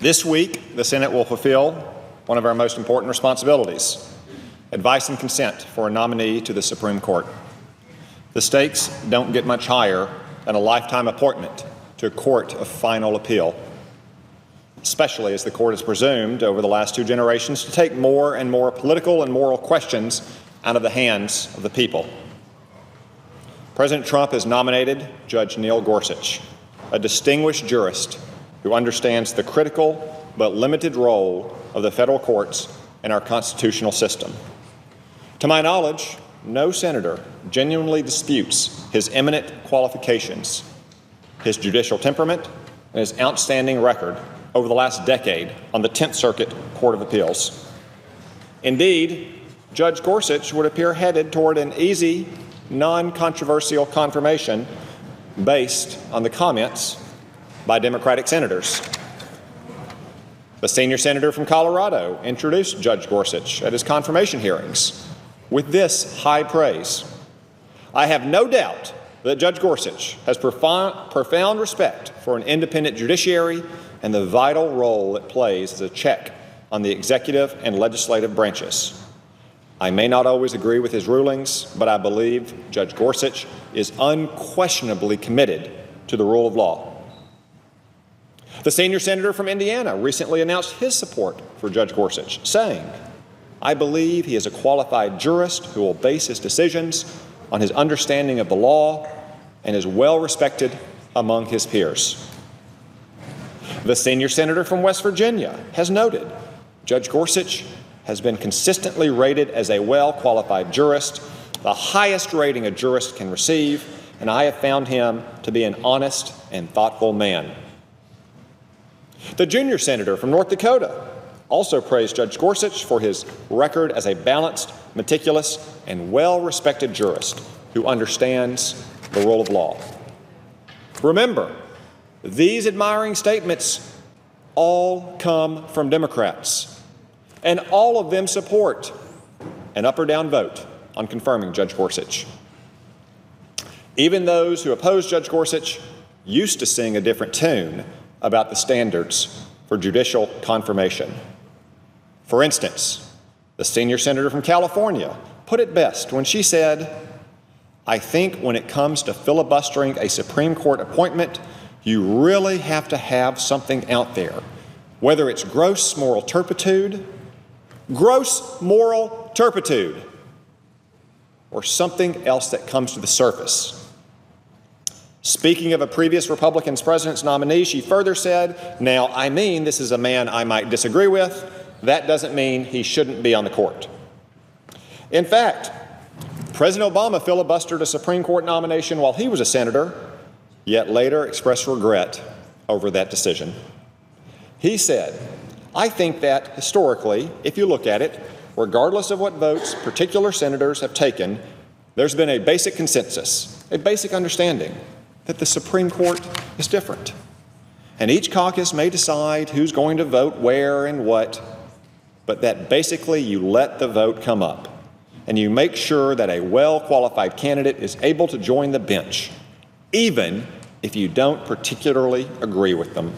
This week, the Senate will fulfill one of our most important responsibilities: advice and consent for a nominee to the Supreme Court. The stakes don't get much higher than a lifetime appointment to a court of final appeal, especially as the court is presumed over the last 2 generations to take more and more political and moral questions out of the hands of the people. President Trump has nominated Judge Neil Gorsuch, a distinguished jurist who understands the critical but limited role of the federal courts in our constitutional system. To my knowledge, no senator genuinely disputes his eminent qualifications, his judicial temperament, and his outstanding record over the last decade on the 10th Circuit Court of Appeals. Indeed, Judge Gorsuch would appear headed toward an easy, non-controversial confirmation based on the comments by Democratic senators. The senior senator from Colorado introduced Judge Gorsuch at his confirmation hearings with this high praise: "I have no doubt that Judge Gorsuch has profound respect for an independent judiciary and the vital role it plays as a check on the executive and legislative branches. I may not always agree with his rulings, but I believe Judge Gorsuch is unquestionably committed to the rule of law." The senior senator from Indiana recently announced his support for Judge Gorsuch, saying, "I believe he is a qualified jurist who will base his decisions on his understanding of the law and is well respected among his peers." The senior senator from West Virginia has noted Judge Gorsuch has been consistently rated as a well-qualified jurist, the highest rating a jurist can receive, and I have found him to be an honest and thoughtful man. The junior senator from North Dakota also praised Judge Gorsuch for his record as a balanced, meticulous, and well-respected jurist who understands the rule of law. Remember, these admiring statements all come from Democrats, and all of them support an up or down vote on confirming Judge Gorsuch. Even those who oppose Judge Gorsuch used to sing a different tune about the standards for judicial confirmation. For instance, the senior senator from California put it best when she said, "I think when it comes to filibustering a Supreme Court appointment, you really have to have something out there, whether it's gross moral turpitude, or something else that comes to the surface." Speaking of a previous Republican president's nominee, she further said, "Now, I mean, this is a man I might disagree with. That doesn't mean he shouldn't be on the court." In fact, President Obama filibustered a Supreme Court nomination while he was a senator, yet later expressed regret over that decision. He said, "I think that historically, if you look at it, regardless of what votes particular senators have taken, there's been a basic consensus, a basic understanding that the Supreme Court is different. And each caucus may decide who's going to vote where and what, but that basically you let the vote come up and you make sure that a well-qualified candidate is able to join the bench, even if you don't particularly agree with them."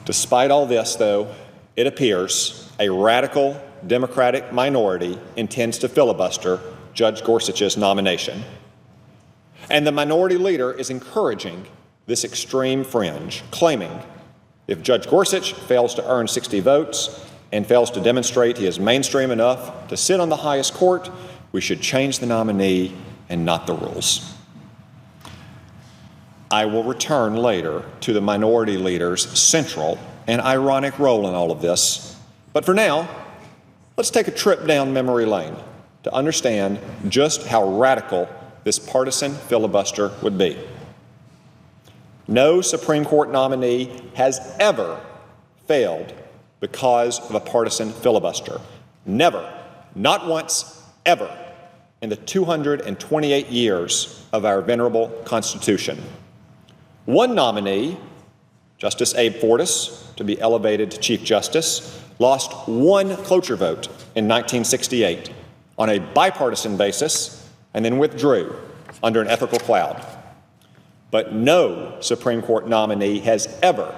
Despite all this, though, it appears a radical Democratic minority intends to filibuster Judge Gorsuch's nomination. And the minority leader is encouraging this extreme fringe, claiming if Judge Gorsuch fails to earn 60 votes and fails to demonstrate he is mainstream enough to sit on the highest court, we should change the nominee and not the rules. I will return later to the minority leader's central and ironic role in all of this. But for now, let's take a trip down memory lane to understand just how radical this partisan filibuster would be. No Supreme Court nominee has ever failed because of a partisan filibuster. Never, not once, ever, in the 228 years of our venerable Constitution. One nominee, Justice Abe Fortas, to be elevated to Chief Justice, lost one cloture vote in 1968 on a bipartisan basis and then withdrew under an ethical cloud. But no Supreme Court nominee has ever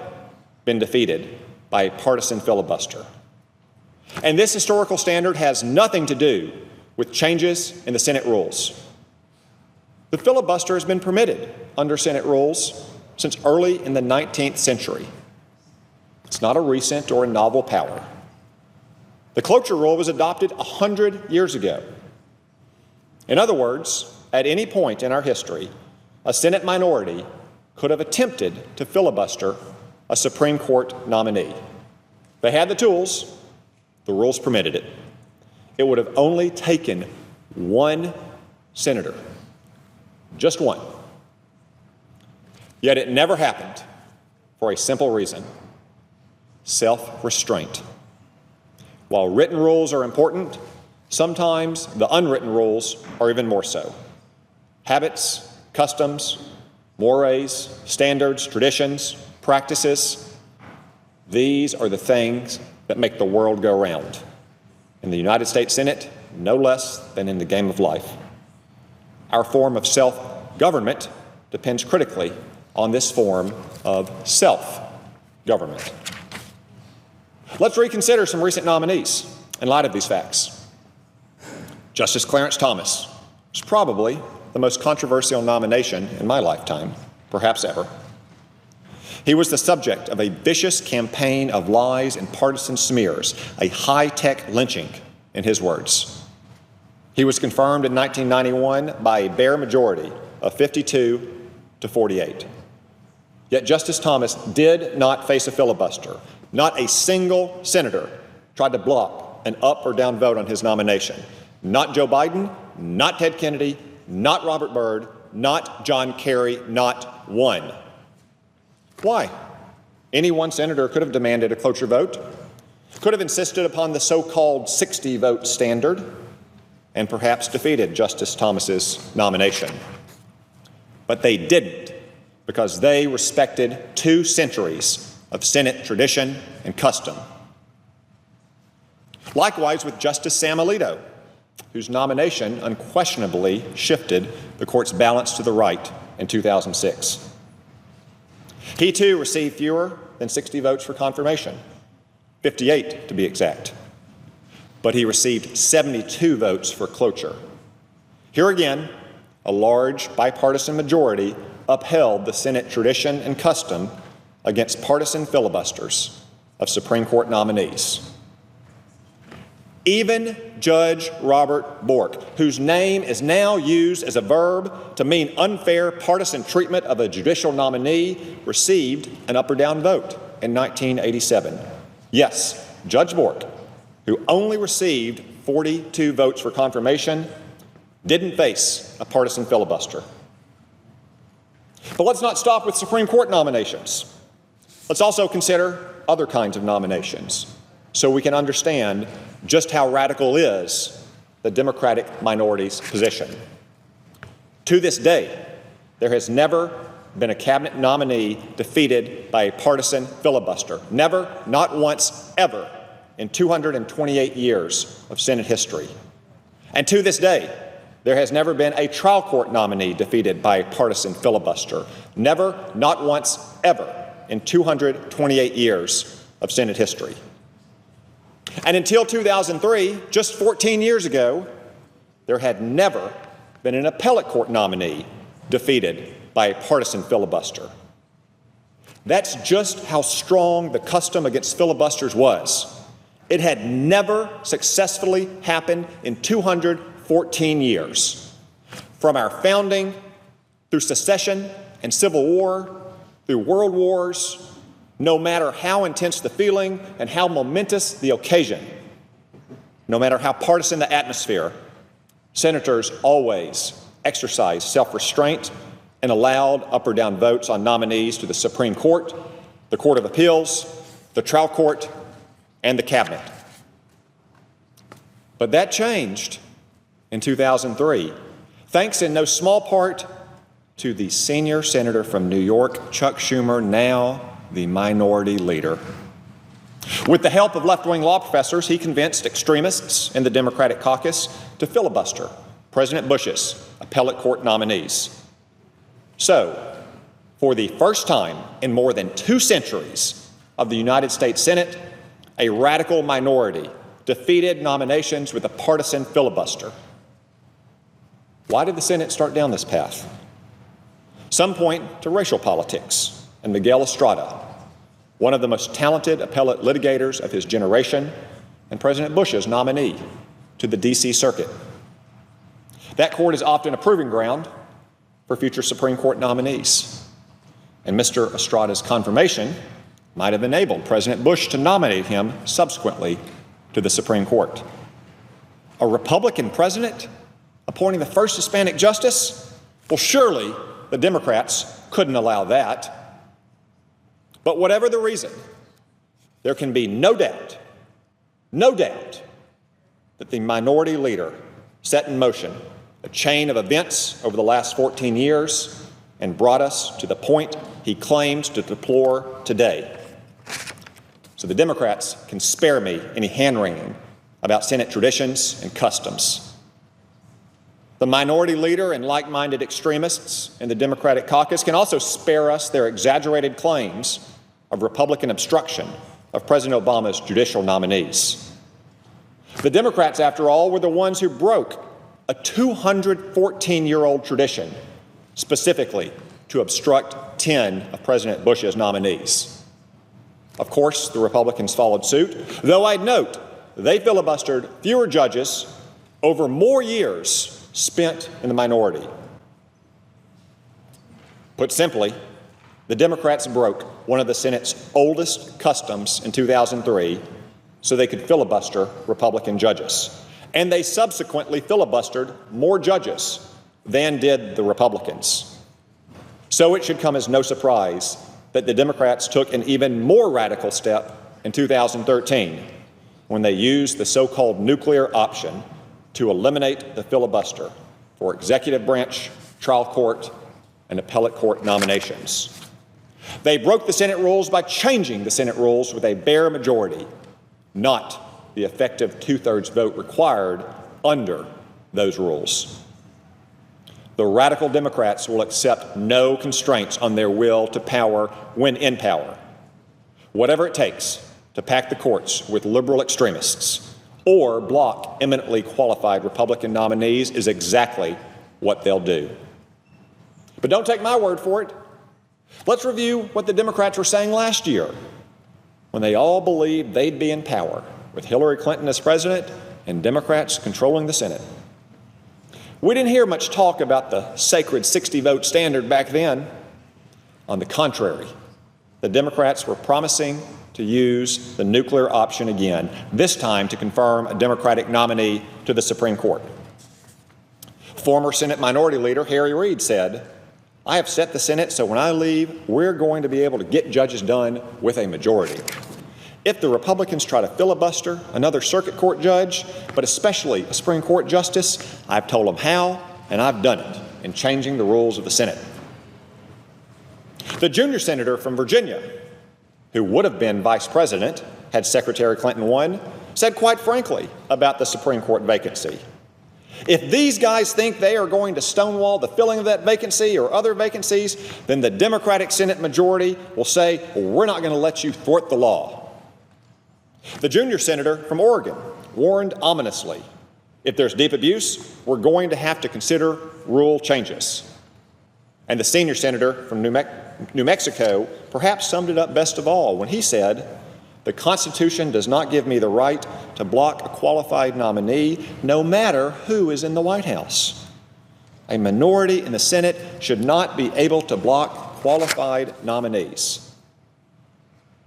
been defeated by a partisan filibuster. And this historical standard has nothing to do with changes in the Senate rules. The filibuster has been permitted under Senate rules since early in the 19th century. It's not a recent or a novel power. The cloture rule was adopted 100 years ago. In other words, at any point in our history, a Senate minority could have attempted to filibuster a Supreme Court nominee. They had the tools. The rules permitted it. It would have only taken one senator, just one. Yet it never happened for a simple reason: self-restraint. While written rules are important, sometimes the unwritten rules are even more so. Habits, customs, mores, standards, traditions, practices, these are the things that make the world go round. In the United States Senate, no less than in the game of life. Our form of self-government depends critically on this form of self-government. Let's reconsider some recent nominees in light of these facts. Justice Clarence Thomas was probably the most controversial nomination in my lifetime, perhaps ever. He was the subject of a vicious campaign of lies and partisan smears, a high-tech lynching, in his words. He was confirmed in 1991 by a bare majority of 52 to 48. Yet Justice Thomas did not face a filibuster. Not a single senator tried to block an up or down vote on his nomination. Not Joe Biden, not Ted Kennedy, not Robert Byrd, not John Kerry, not one. Why? Any one senator could have demanded a cloture vote, could have insisted upon the so-called 60-vote standard, and perhaps defeated Justice Thomas's nomination. But they didn't, because they respected 2 centuries of Senate tradition and custom. Likewise with Justice Sam Alito, whose nomination unquestionably shifted the court's balance to the right in 2006. He too received fewer than 60 votes for confirmation, 58 to be exact. But he received 72 votes for cloture. Here again, a large bipartisan majority upheld the Senate tradition and custom against partisan filibusters of Supreme Court nominees. Even Judge Robert Bork, whose name is now used as a verb to mean unfair partisan treatment of a judicial nominee, received an up or down vote in 1987. Yes, Judge Bork, who only received 42 votes for confirmation, didn't face a partisan filibuster. But let's not stop with Supreme Court nominations. Let's also consider other kinds of nominations so we can understand just how radical is the Democratic minority's position. To this day, there has never been a cabinet nominee defeated by a partisan filibuster. Never, not once, ever in 228 years of Senate history. And to this day, there has never been a trial court nominee defeated by a partisan filibuster. Never, not once, ever in 228 years of Senate history. And until 2003, just 14 years ago, there had never been an appellate court nominee defeated by a partisan filibuster. That's just how strong the custom against filibusters was. It had never successfully happened in 214 years. From our founding, through secession and civil war, through world wars, no matter how intense the feeling and how momentous the occasion, no matter how partisan the atmosphere, senators always exercised self-restraint and allowed up or down votes on nominees to the Supreme Court, the Court of Appeals, the trial court, and the cabinet. But that changed in 2003, thanks in no small part to the senior senator from New York, Chuck Schumer, now the minority leader. With the help of left-wing law professors, he convinced extremists in the Democratic caucus to filibuster President Bush's appellate court nominees. So, For the first time in more than 2 centuries of the United States Senate, a radical minority defeated nominations with a partisan filibuster. Why did the Senate start down this path? Some point to racial politics and Miguel Estrada, one of the most talented appellate litigators of his generation and President Bush's nominee to the D.C. Circuit. That court is often a proving ground for future Supreme Court nominees, and Mr. Estrada's confirmation might have enabled President Bush to nominate him subsequently to the Supreme Court. A Republican president appointing the first Hispanic justice? Well, surely the Democrats couldn't allow that. But whatever the reason, there can be no doubt that the minority leader set in motion a chain of events over the last 14 years and brought us to the point he claims to deplore today. So the Democrats can spare me any hand-wringing about Senate traditions and customs. The minority leader and like-minded extremists in the Democratic caucus can also spare us their exaggerated claims of Republican obstruction of President Obama's judicial nominees. The Democrats, after all, were the ones who broke a 214-year-old tradition, specifically to obstruct 10 of President Bush's nominees. Of course, the Republicans followed suit, though I'd note they filibustered fewer judges over more years spent in the minority. Put simply, the Democrats broke one of the Senate's oldest customs in 2003 so they could filibuster Republican judges. And they subsequently filibustered more judges than did the Republicans. So it should come as no surprise that the Democrats took an even more radical step in 2013 when they used the so-called nuclear option to eliminate the filibuster for executive branch, trial court, and appellate court nominations. They broke the Senate rules by changing the Senate rules with a bare majority, not the effective 2/3 vote required under those rules. The radical Democrats will accept no constraints on their will to power when in power, whatever it takes to pack the courts with liberal extremists or block eminently qualified Republican nominees is exactly what they'll do. But don't take my word for it. Let's review what the Democrats were saying last year when they all believed they'd be in power with Hillary Clinton as president and Democrats controlling the Senate. We didn't hear much talk about the sacred 60-vote standard back then. On the contrary, the Democrats were promising to use the nuclear option again, this time to confirm a Democratic nominee to the Supreme Court. Former Senate Minority Leader Harry Reid said, "I have set the Senate so when I leave, we're going to be able to get judges done with a majority. If the Republicans try to filibuster another circuit court judge, but especially a Supreme Court justice, I've told them how, and I've done it in changing the rules of the Senate." The junior senator from Virginia, who would have been vice president had Secretary Clinton won, said quite frankly about the Supreme Court vacancy, "If these guys think they are going to stonewall the filling of that vacancy or other vacancies, then the Democratic Senate majority will say, we're not going to let you thwart the law." The junior senator from Oregon warned ominously, "If there's deep abuse, we're going to have to consider rule changes." And the senior senator from New Mexico perhaps summed it up best of all when he said, "The Constitution does not give me the right to block a qualified nominee, no matter who is in the White House. A minority in the Senate should not be able to block qualified nominees."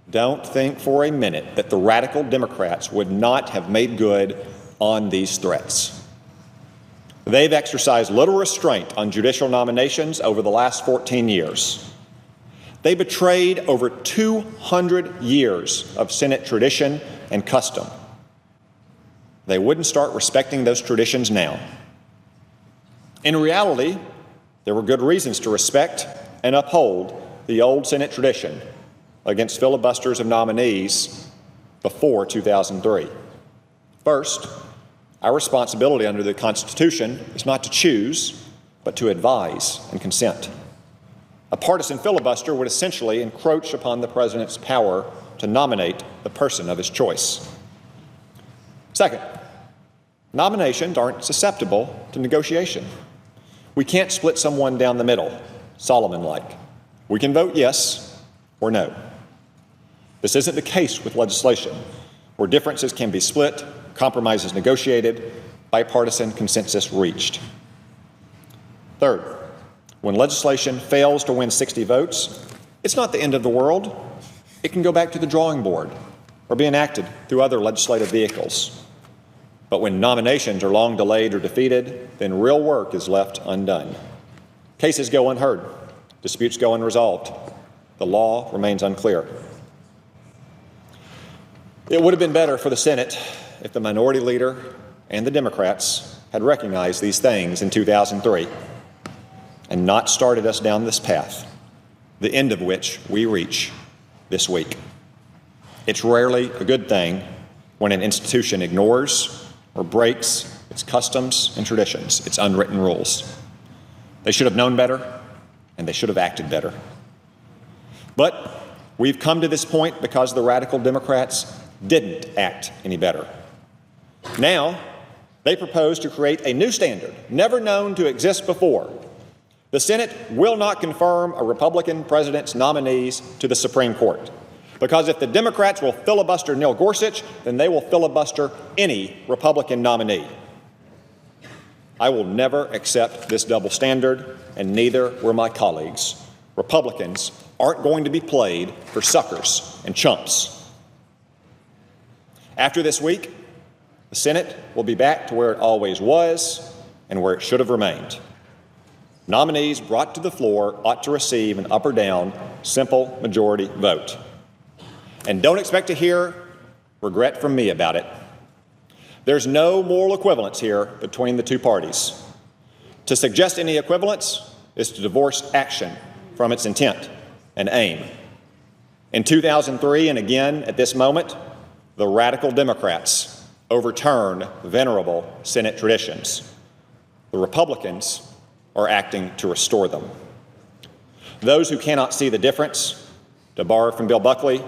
Don't think for a minute that the radical Democrats would not have made good on these threats. They've exercised little restraint on judicial nominations over the last 14 years. They betrayed over 200 years of Senate tradition and custom. They wouldn't start respecting those traditions now. In reality, there were good reasons to respect and uphold the old Senate tradition against filibusters of nominees before 2003. First, our responsibility under the Constitution is not to choose, but to advise and consent. A partisan filibuster would essentially encroach upon the president's power to nominate the person of his choice. Second, nominations aren't susceptible to negotiation. We can't split someone down the middle, Solomon-like. We can vote yes or no. This isn't the case with legislation, where differences can be split, compromises negotiated, bipartisan consensus reached. Third, when legislation fails to win 60 votes, it's not the end of the world. It can go back to the drawing board or be enacted through other legislative vehicles. But when nominations are long delayed or defeated, then real work is left undone. Cases go unheard, disputes go unresolved, the law remains unclear. It would have been better for the Senate if the minority leader and the Democrats had recognized these things in 2003 and not started us down this path, the end of which we reach this week. It's rarely a good thing when an institution ignores or breaks its customs and traditions, its unwritten rules. They should have known better, and they should have acted better. But we've come to this point because the radical Democrats didn't act any better. Now, they propose to create a new standard, never known to exist before. The Senate will not confirm a Republican president's nominees to the Supreme Court, because if the Democrats will filibuster Neil Gorsuch, then they will filibuster any Republican nominee. I will never accept this double standard, and neither will my colleagues. Republicans aren't going to be played for suckers and chumps. After this week, the Senate will be back to where it always was and where it should have remained. Nominees brought to the floor ought to receive an up or down, simple majority vote. And don't expect to hear regret from me about it. There's no moral equivalence here between the two parties. To suggest any equivalence is to divorce action from its intent and aim. In 2003 and again at this moment, the radical Democrats overturn venerable Senate traditions. The Republicans are acting to restore them. Those who cannot see the difference, to borrow from Bill Buckley,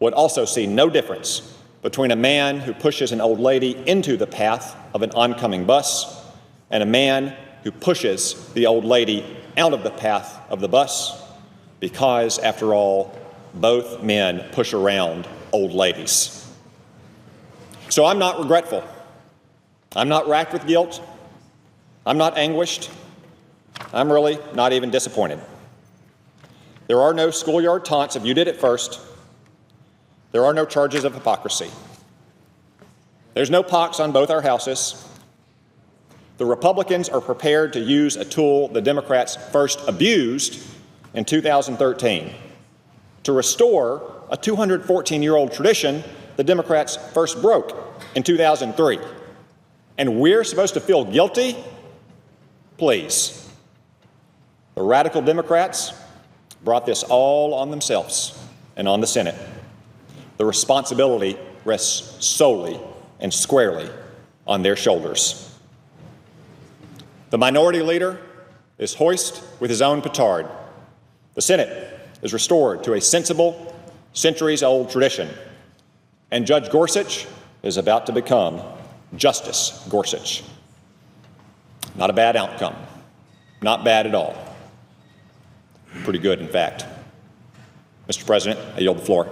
would also see no difference between a man who pushes an old lady into the path of an oncoming bus and a man who pushes the old lady out of the path of the bus, because, after all, both men push around old ladies. So I'm not regretful. I'm not racked with guilt. I'm not anguished. I'm really not even disappointed. There are no schoolyard taunts of "you did it first." There are no charges of hypocrisy. There's no pox on both our houses. The Republicans are prepared to use a tool the Democrats first abused in 2013 to restore a 214-year-old tradition the Democrats first broke in 2003. And we're supposed to feel guilty? Please. The radical Democrats brought this all on themselves and on the Senate. The responsibility rests solely and squarely on their shoulders. The minority leader is hoist with his own petard. The Senate is restored to a sensible, centuries-old tradition. And Judge Gorsuch is about to become Justice Gorsuch. Not a bad outcome. Not bad at all. Pretty good, in fact. Mr. President, I yield the floor.